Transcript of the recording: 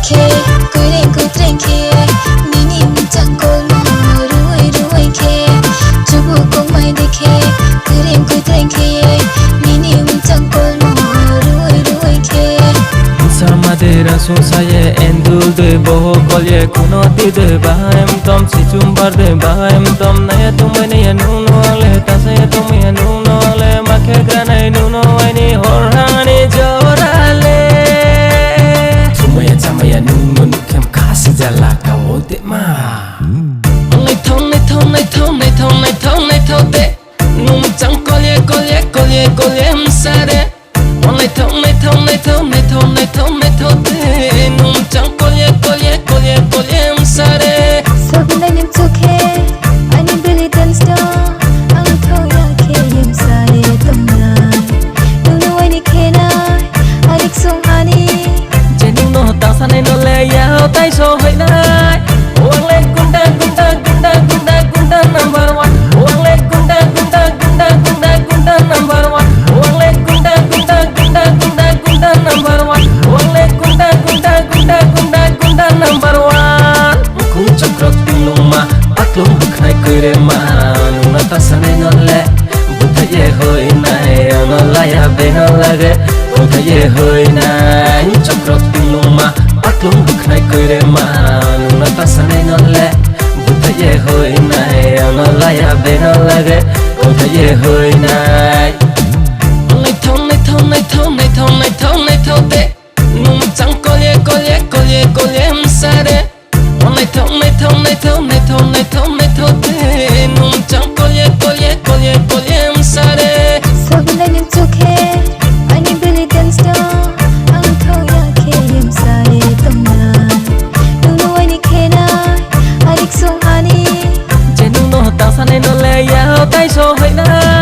khe Kui treng khe Nini muchang kol mo Ruai khe Chubu kong mai dekhe Kui treng khe Nini muchang kol mo Ruai khe Sarmadera susaye endul de boho kolye kuno ti de bahem tom si chumbar de bahem tom naya tumai naya nuno ale tasaya tumai nuno ale makhe granai nuno ani horhani jorale tumaya chamaya nuno nukem kasi jala kawote ma nai thong te num chang kolye msare nai thong te num chang kolye msare Sabunai nim chukhe Ani bili dance do Ang thoya khe yim sare tumnai Nuno ani khe nai Anik sung ani Jening no tang sanai no le yao tai so hai nai Uang le gunda number one Uang le gunda number one Uang le gunda number one Uang le gunda number one Kung chakrok tinglong ma Paklong bukhnai kuire ma Nuna ta sanai no le Buddha ye hoi nai Ano laya beno lage Buddha ye hoi nai Chakrok tinglong ma Paklong bukhnai kuire ma Nuna ta sanai no le Buddha ye hoi nai Ano laya beno lage Buddha ye hoi nai Nai thong te Num chang kolye msare Nai thong te Num chang kolye msare Sabunai nim chukhe Ani bili dance do Ang thoya khe yim sare tumnai Nuno ani khe nai Anik sung ani Jening no tang sanai no le yao tai so hai nai